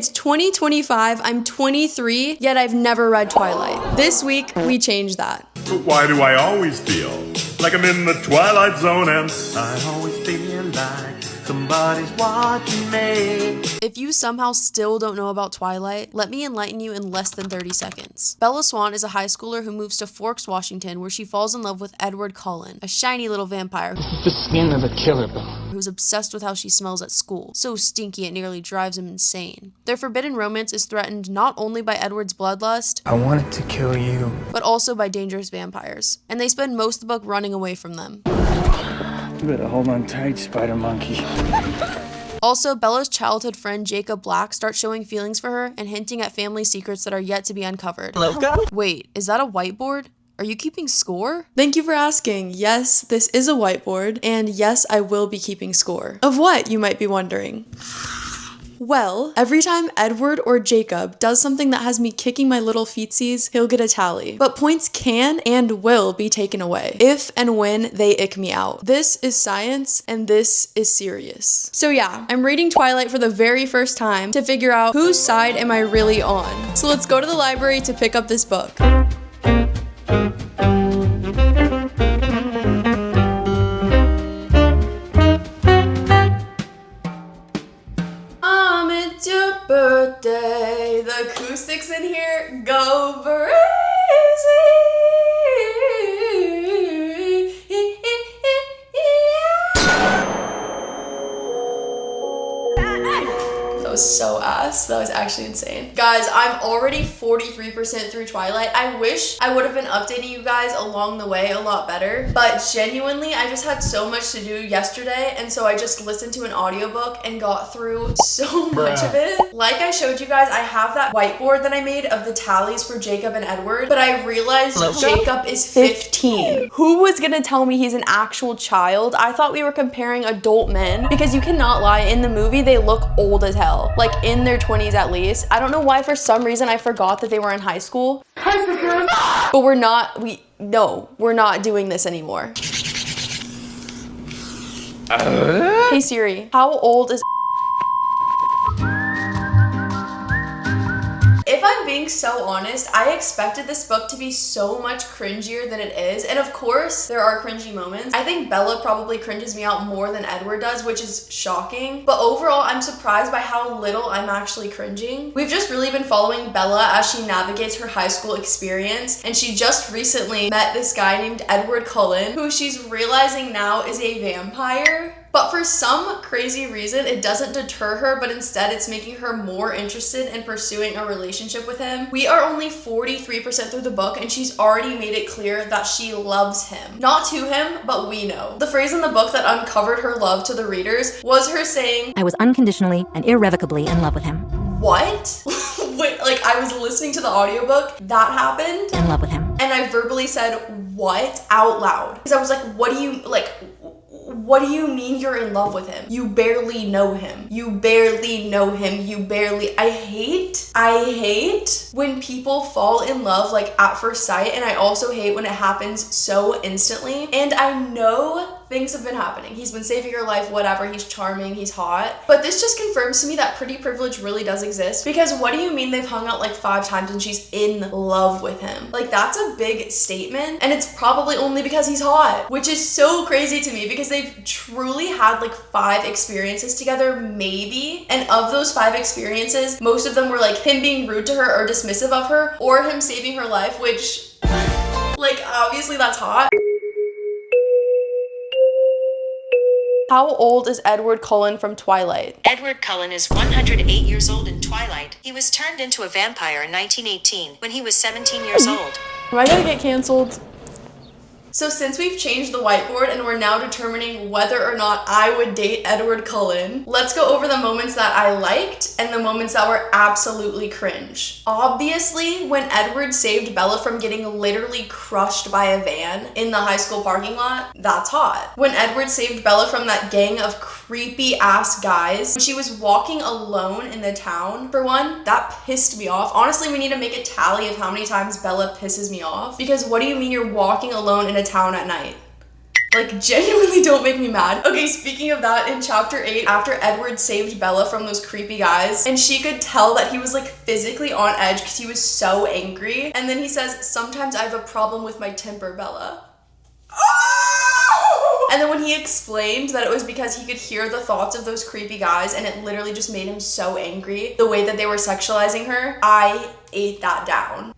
It's 2025, I'm 23, yet I've never read Twilight. This week, we changed that. But why do I always feel like I'm in the Twilight Zone and I always feel like somebody's watching me? If you somehow still don't know about Twilight, let me enlighten you in less than 30 seconds. Bella Swan is a high schooler who moves to Forks, Washington, where she falls in love with Edward Cullen, a shiny little vampire The skin of a killer, Bill. who's obsessed with how she smells at school, so stinky it nearly drives him insane. Their forbidden romance is threatened not only by Edward's bloodlust, I wanted to kill you. but also by dangerous vampires, and they spend most of the book running away from them. You better hold on tight, spider monkey. Also, Bella's childhood friend Jacob Black starts showing feelings for her and hinting at family secrets that are yet to be uncovered. Wait, is that a whiteboard? Are you keeping score? Thank you for asking. Yes, this is a whiteboard, and yes, I will be keeping score. Of what, you might be wondering? Well, every time Edward or Jacob does something that has me kicking my little feetsies, he'll get a tally. But points can and will be taken away if and when they ick me out. This is science and this is serious. So yeah, I'm reading Twilight for the very first time to figure out whose side am I really on. So let's go to the library to pick up this book. It's your birthday. The acoustics in here go crazy. That was so ass. That was actually insane. Guys, I'm already 43% through Twilight. I wish I would have been updating you guys along the way a lot better, but genuinely, I just had so much to do yesterday, and so I just listened to an audiobook and got through so much of it. Like I showed you guys, I have that whiteboard that I made of the tallies for Jacob and Edward, but I realized Jacob is 15. Who was gonna tell me he's an actual child? I thought we were comparing adult men, because you cannot lie, in the movie, they look old as hell. Like in their 20s at least. I don't know why for some reason I forgot that they were in high school. But we're not doing this anymore. Hey Siri, how old is... If I'm being so honest, I expected this book to be so much cringier than it is. And of course, there are cringy moments. I think Bella probably cringes me out more than Edward does, which is shocking. But overall, I'm surprised by how little I'm actually cringing. We've just really been following Bella as she navigates her high school experience. And she just recently met this guy named Edward Cullen, who she's realizing now is a vampire. But for some crazy reason, it doesn't deter her, but instead it's making her more interested in pursuing a relationship with him. We are only 43% through the book, and she's already made it clear that she loves him. Not to him, but we know. The phrase in the book that uncovered her love to the readers was her saying, I was unconditionally and irrevocably in love with him. What? Wait, like I was listening to the audiobook, that happened? In love with him. And I verbally said, what? Out loud. Because I was like, what do you mean you're in love with him? You barely know him. You barely know him. You barely... I hate when people fall in love like at first sight, and I also hate when it happens so instantly. And I know things have been happening. He's been saving her life, whatever. He's charming, he's hot. But this just confirms to me that pretty privilege really does exist, because what do you mean they've hung out like 5 times and she's in love with him? Like, that's a big statement, and it's probably only because he's hot, which is so crazy to me because they've truly had like 5 experiences together, maybe. And of those 5 experiences, most of them were like him being rude to her or dismissive of her, or him saving her life, which, like, obviously that's hot. How old is Edward Cullen from Twilight? Edward Cullen is 108 years old in Twilight. He was turned into a vampire in 1918 when he was 17 years old. Am I gonna get canceled? So since we've changed the whiteboard and we're now determining whether or not I would date Edward Cullen, let's go over the moments that I liked and the moments that were absolutely cringe. Obviously, when Edward saved Bella from getting literally crushed by a van in the high school parking lot, that's hot. When Edward saved Bella from that gang of creepy ass guys, when she was walking alone in the town, for one, that pissed me off. Honestly, we need to make a tally of how many times Bella pisses me off, because what do you mean you're walking alone in a town at night? Like, genuinely don't make me mad. Okay, speaking of that, in chapter 8, after Edward saved Bella from those creepy guys, and she could tell that he was like physically on edge because he was so angry. And then he says, sometimes I have a problem with my temper, Bella. And then when he explained that it was because he could hear the thoughts of those creepy guys and it literally just made him so angry, the way that they were sexualizing her, I ate that down.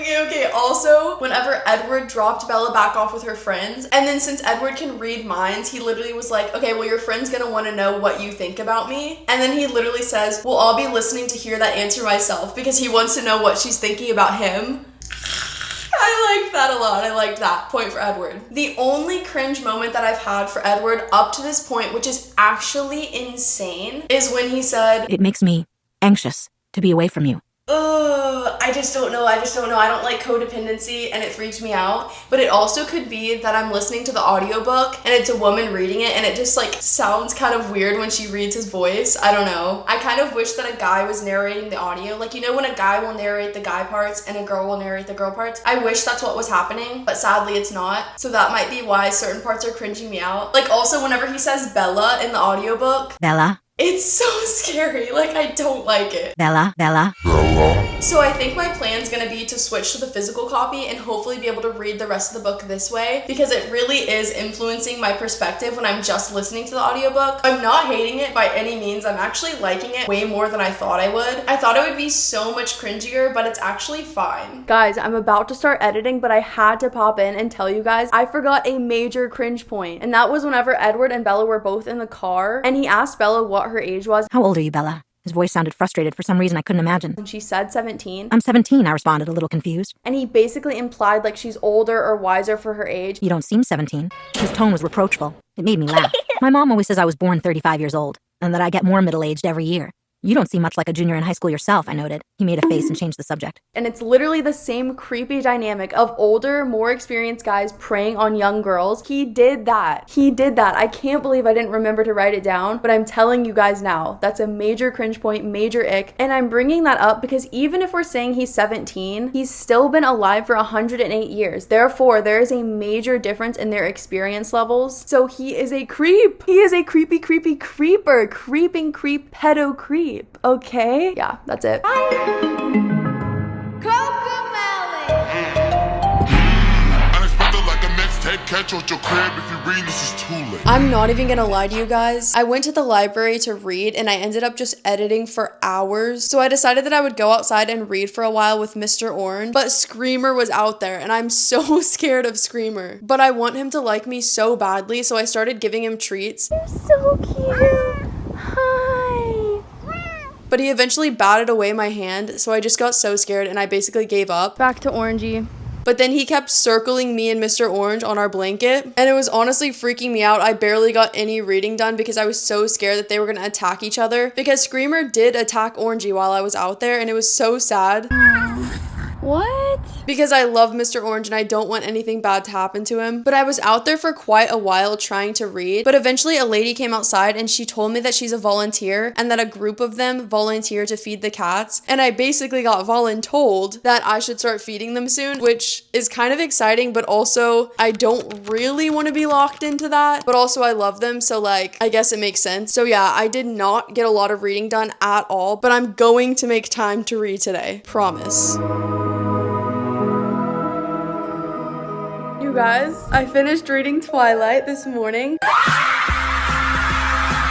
Okay. Also, whenever Edward dropped Bella back off with her friends, and then since Edward can read minds, he literally was like, okay, well, your friend's gonna want to know what you think about me. And then he literally says, well, I'll be listening to hear that answer myself, because he wants to know what she's thinking about him. I liked that a lot. I liked that. Point for Edward. The only cringe moment that I've had for Edward up to this point, which is actually insane, is when he said, It makes me anxious to be away from you. I just don't know. I don't like codependency and it freaks me out. But it also could be that I'm listening to the audiobook and it's a woman reading it and it just like sounds kind of weird when she reads his voice. I don't know. I kind of wish that a guy was narrating the audio. Like, you know when a guy will narrate the guy parts and a girl will narrate the girl parts? I wish that's what was happening, but sadly it's not. So that might be why certain parts are cringing me out. Like also whenever he says Bella in the audiobook, Bella, it's so scary. Like, I don't like it. Bella. So I think my plan's gonna be to switch to the physical copy and hopefully be able to read the rest of the book this way, because it really is influencing my perspective when I'm just listening to the audiobook. I'm not hating it by any means. I'm actually liking it way more than I thought I would. I thought it would be so much cringier, but it's actually fine. Guys, I'm about to start editing, but I had to pop in and tell you guys I forgot a major cringe point, and that was whenever Edward and Bella were both in the car and he asked Bella what her age was. How old are you, Bella? His voice sounded frustrated for some reason I couldn't imagine. And she said 17. I'm 17, I responded, a little confused. And he basically implied like she's older or wiser for her age. You don't seem 17. His tone was reproachful. It made me laugh. My mom always says I was born 35 years old, and that I get more middle-aged every year. You don't seem much like a junior in high school yourself, I noted. He made a face and changed the subject. And it's literally the same creepy dynamic of older, more experienced guys preying on young girls. He did that. I can't believe I didn't remember to write it down, but I'm telling you guys now, that's a major cringe point, major ick. And I'm bringing that up because even if we're saying he's 17, he's still been alive for 108 years. Therefore, there is a major difference in their experience levels. So he is a creep. He is a creepy creeper. Creeping creep, pedo creep. Okay? Yeah, that's it. I'm not even gonna lie to you guys. I went to the library to read and I ended up just editing for hours. So I decided that I would go outside and read for a while with Mr. Orange, but Screamer was out there and I'm so scared of Screamer. But I want him to like me so badly, so I started giving him treats. You're so cute. Hi. But he eventually batted away my hand, so I just got so scared and I basically gave up. Back to Orangey. But then he kept circling me and Mr. Orange on our blanket, and it was honestly freaking me out. I barely got any reading done because I was so scared that they were gonna attack each other, because Screamer did attack Orangey while I was out there, and it was so sad. What? Because I love Mr. Orange and I don't want anything bad to happen to him. But I was out there for quite a while trying to read. But eventually a lady came outside and she told me that she's a volunteer and that a group of them volunteer to feed the cats. And I basically got voluntold that I should start feeding them soon, which is kind of exciting, but also I don't really want to be locked into that. But also I love them, so like, I guess it makes sense. So yeah, I did not get a lot of reading done at all, but I'm going to make time to read today. Promise. You guys, I finished reading Twilight this morning.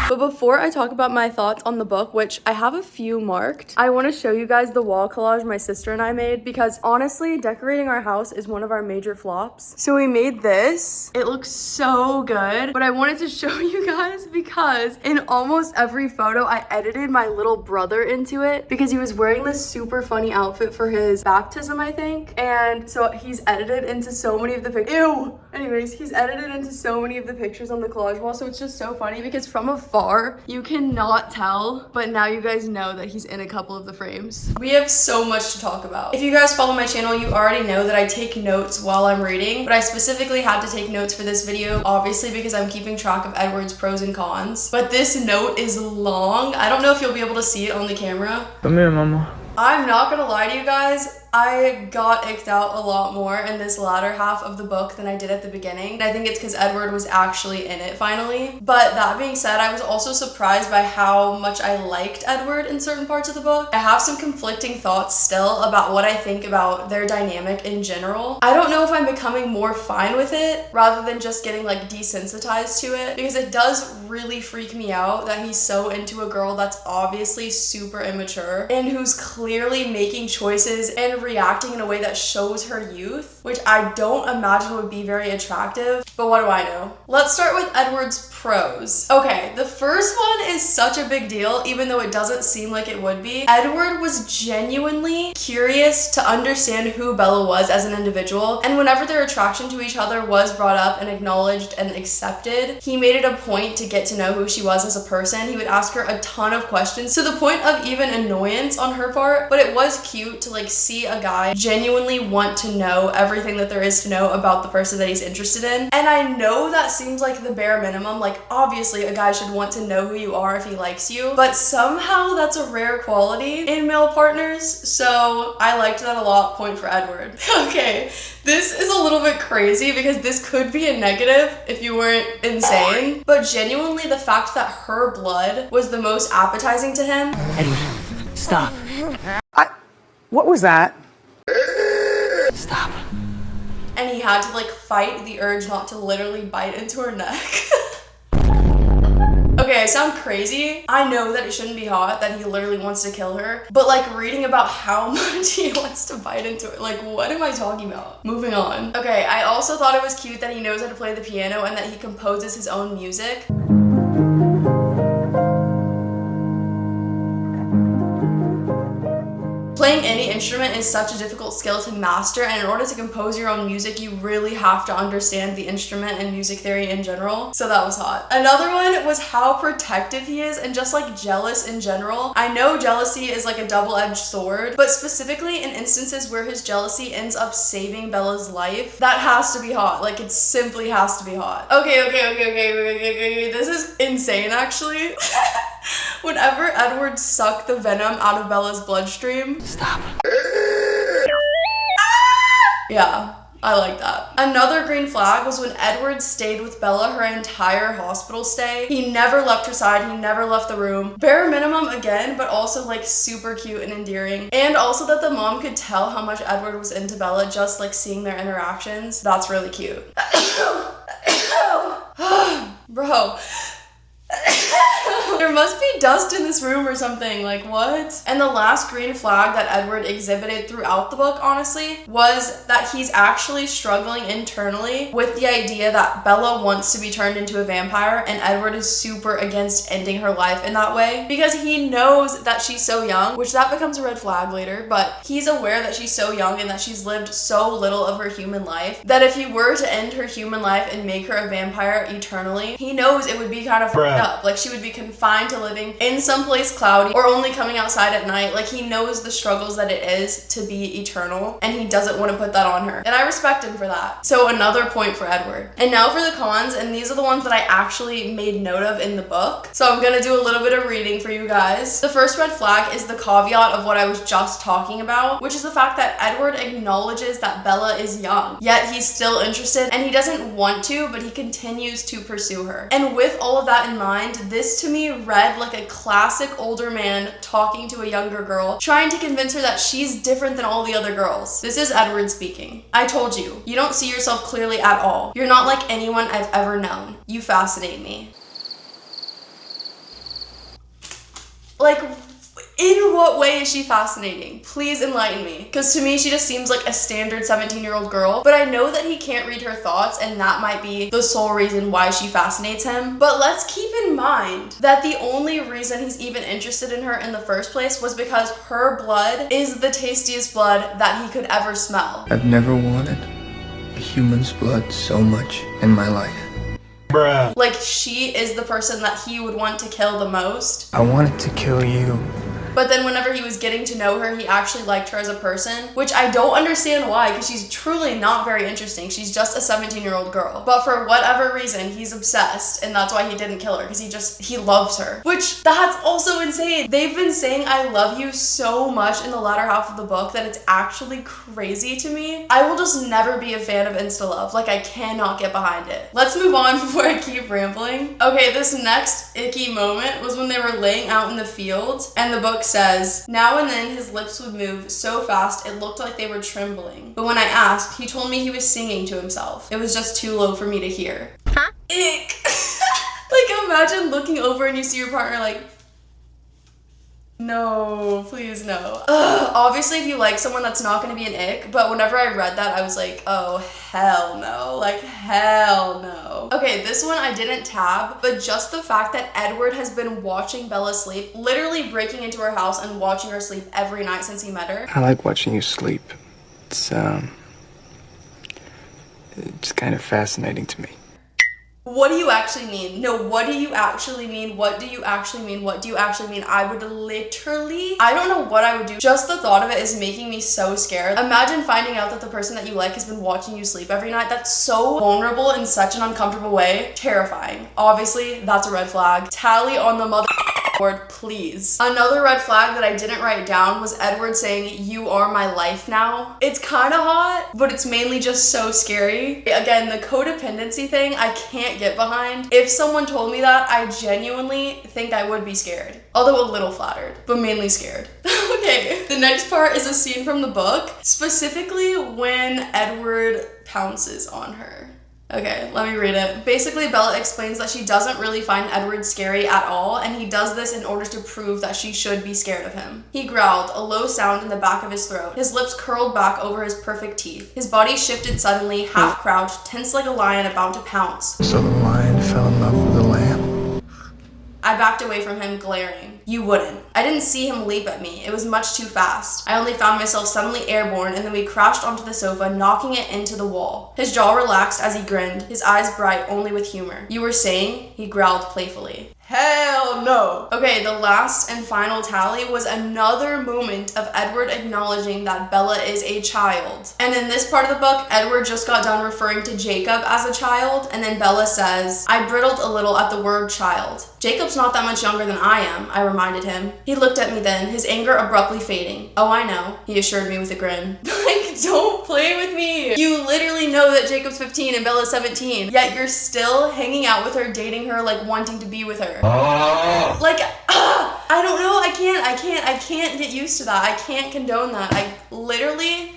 But before I talk about my thoughts on the book, which I have a few marked, I want to show you guys the wall collage my sister and I made, because honestly, decorating our house is one of our major flops. So we made this. It looks so good, but I wanted to show you guys because in almost every photo, I edited my little brother into it because he was wearing this super funny outfit for his baptism, I think. And so he's edited into so many of the pictures. Ew! Anyways, he's edited into so many of the pictures on the collage wall, so it's just so funny because from afar, you cannot tell, but now you guys know that he's in a couple of the frames. We have so much to talk about. If you guys follow my channel, you already know that I take notes while I'm reading, but I specifically had to take notes for this video, obviously because I'm keeping track of Edward's pros and cons. But this note is long. I don't know if you'll be able to see it on the camera. Come here, mama. I'm not gonna lie to you guys, I got icked out a lot more in this latter half of the book than I did at the beginning. And I think it's because Edward was actually in it finally. But that being said, I was also surprised by how much I liked Edward in certain parts of the book. I have some conflicting thoughts still about what I think about their dynamic in general. I don't know if I'm becoming more fine with it rather than just getting like desensitized to it, because it does really freak me out that he's so into a girl that's obviously super immature and who's clearly making choices and reacting in a way that shows her youth, which I don't imagine would be very attractive, but what do I know? Let's start with Edward's pros. Okay, the first one is such a big deal, even though it doesn't seem like it would be. Edward was genuinely curious to understand who Bella was as an individual, and whenever their attraction to each other was brought up and acknowledged and accepted, he made it a point to get to know who she was as a person. He would ask her a ton of questions to the point of even annoyance on her part, but it was cute to like see a guy genuinely want to know everything that there is to know about the person that he's interested in. And I know that seems like the bare minimum, like obviously a guy should want to know who you are if he likes you, but somehow that's a rare quality in male partners, so I liked that a lot. Point for Edward. Okay, this is a little bit crazy because this could be a negative if you weren't insane, but genuinely the fact that her blood was the most appetizing to him. Edward, stop. What was that? Stop. And he had to like fight the urge not to literally bite into her neck. Okay, I sound crazy. I know that it shouldn't be hot, that he literally wants to kill her, but like reading about how much he wants to bite into it, like what am I talking about? Moving on. Okay, I also thought it was cute that he knows how to play the piano and that he composes his own music. Playing any instrument is such a difficult skill to master, and in order to compose your own music, you really have to understand the instrument and music theory in general, so that was hot. Another one was how protective he is and just like jealous in general. I know jealousy is like a double-edged sword, but specifically in instances where his jealousy ends up saving Bella's life, that has to be hot. Like it simply has to be hot. Okay, this is insane actually. Whenever Edward sucked the venom out of Bella's bloodstream. Stop. Yeah, I like that. Another green flag was when Edward stayed with Bella her entire hospital stay. He never left her side, he never left the room. Bare minimum again, but also like super cute and endearing. And also that the mom could tell how much Edward was into Bella just like seeing their interactions. That's really cute. Bro. There must be dust in this room or something, like what? And the last green flag that Edward exhibited throughout the book, honestly, was that he's actually struggling internally with the idea that Bella wants to be turned into a vampire, and Edward is super against ending her life in that way because he knows that she's so young, which that becomes a red flag later, but he's aware that she's so young and that she's lived so little of her human life that if he were to end her human life and make her a vampire eternally, he knows it would be kind of fucked up. Like she would be confined to living in some place cloudy or only coming outside at night. Like he knows the struggles that it is to be eternal and he doesn't want to put that on her. And I respect him for that. So another point for Edward. And now for the cons, and these are the ones that I actually made note of in the book. So I'm gonna do a little bit of reading for you guys. The first red flag is the caveat of what I was just talking about, which is the fact that Edward acknowledges that Bella is young, yet he's still interested and he doesn't want to, but he continues to pursue her. And with all of that in mind, this to me read like a classic older man talking to a younger girl, trying to convince her that she's different than all the other girls. This is Edward speaking. I told you, you don't see yourself clearly at all. You're not like anyone I've ever known. You fascinate me. Like, in what way is she fascinating? Please enlighten me. Because to me, she just seems like a standard 17-year-old girl. But I know that he can't read her thoughts, and that might be the sole reason why she fascinates him. But let's keep in mind that the only reason he's even interested in her in the first place was because her blood is the tastiest blood that he could ever smell. I've never wanted a human's blood so much in my life. Bruh. Like, she is the person that he would want to kill the most. I wanted to kill you But then whenever he was getting to know her, he actually liked her as a person, which I don't understand why, because she's truly not very interesting. She's just a 17-year-old girl. But for whatever reason, he's obsessed, and that's why he didn't kill her, because he loves her. Which, that's also insane. They've been saying I love you so much in the latter half of the book that it's actually crazy to me. I will just never be a fan of insta love. Like, I cannot get behind it. Let's move on before I keep rambling. Okay, this next icky moment was when they were laying out in the field, and the book says, now and then his lips would move so fast it looked like they were trembling. But when I asked, he told me he was singing to himself. It was just too low for me to hear. Huh? Ick. Like, imagine looking over and you see your partner like, no, please no. Ugh, obviously, if you like someone, that's not gonna be an ick, but whenever I read that, I was like, oh, hell no. Like, hell no. Okay, this one I didn't tab, but just the fact that Edward has been watching Bella sleep, literally breaking into her house and watching her sleep every night since he met her. I like watching you sleep. It's kind of fascinating to me. What do you actually mean? No, what do you actually mean? What do you actually mean? What do you actually mean? I would literally, I don't know what I would do. Just the thought of it is making me so scared. Imagine finding out that the person that you like has been watching you sleep every night. That's so vulnerable in such an uncomfortable way. Terrifying. Obviously, that's a red flag. Tally on the mother board, please. Another red flag that I didn't write down was Edward saying, you are my life now. It's kind of hot, but it's mainly just so scary. Again, the codependency thing, I can't get behind. If someone told me that, I genuinely think I would be scared. Although a little flattered, but mainly scared. Okay, the next part is a scene from the book, specifically when Edward pounces on her. Okay, let me read it. Basically, Bella explains that she doesn't really find Edward scary at all, and he does this in order to prove that she should be scared of him. He growled, a low sound in the back of his throat. His lips curled back over his perfect teeth. His body shifted suddenly, half crouched, tense like a lion about to pounce. So the lion fell in love with the lamb. I backed away from him, glaring. You wouldn't. I didn't see him leap at me. It was much too fast. I only found myself suddenly airborne, and then we crashed onto the sofa, knocking it into the wall. His jaw relaxed as he grinned, his eyes bright only with humor. You were saying? He growled playfully. Hell no. Okay, the last and final tally was another moment of Edward acknowledging that Bella is a child. And in this part of the book, Edward just got done referring to Jacob as a child, and then Bella says, I brittled a little at the word child. Jacob's not that much younger than I am, I reminded him. He looked at me then, his anger abruptly fading. Oh, I know, he assured me with a grin. Like, don't play with me. You literally know that Jacob's 15 and Bella's 17, yet you're still hanging out with her, dating her, like wanting to be with her. Like, I don't know, I can't get used to that. I can't condone that. I literally...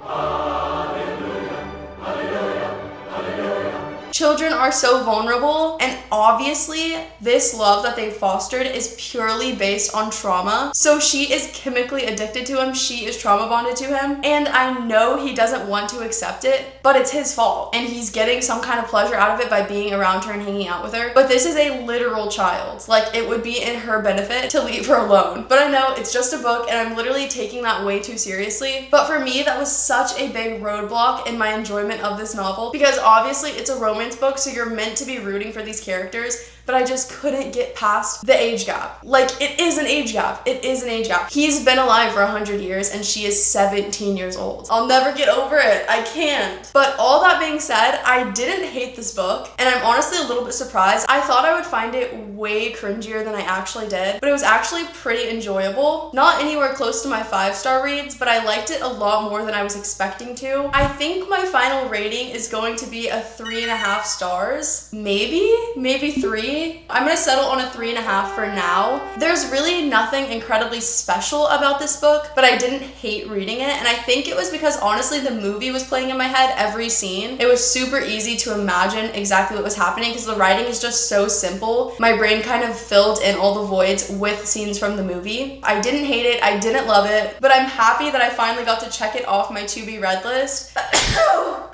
Children are so vulnerable, and obviously this love that they fostered is purely based on trauma. So she is chemically addicted to him, she is trauma bonded to him, and I know he doesn't want to accept it, but it's his fault, and he's getting some kind of pleasure out of it by being around her and hanging out with her. But this is a literal child. Like, it would be in her benefit to leave her alone. But I know it's just a book, and I'm literally taking that way too seriously. But for me, that was such a big roadblock in my enjoyment of this novel, because obviously it's a romance book, so you're meant to be rooting for these characters, but I just couldn't get past the age gap. Like, it is an age gap. It is an age gap. He's been alive for 100 years and she is 17 years old. I'll never get over it. I can't. But all that being said, I didn't hate this book, and I'm honestly a little bit surprised. I thought I would find it way cringier than I actually did, but it was actually pretty enjoyable. Not anywhere close to my 5-star reads, but I liked it a lot more than I was expecting to. I think my final rating is going to be a 3.5 stars. Maybe 3. I'm gonna settle on a 3.5 for now. There's really nothing incredibly special about this book, but I didn't hate reading it, and I think it was because honestly the movie was playing in my head every scene. It was super easy to imagine exactly what was happening because the writing is just so simple. My brain kind of filled in all the voids with scenes from the movie. I didn't hate it, I didn't love it, but I'm happy that I finally got to check it off my to-be read list.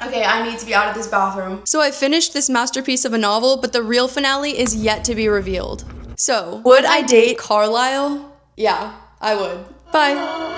Okay, I need to be out of this bathroom. So I finished this masterpiece of a novel, but the real finale is yet to be revealed. So, would I date Carlisle? Yeah, I would. Bye.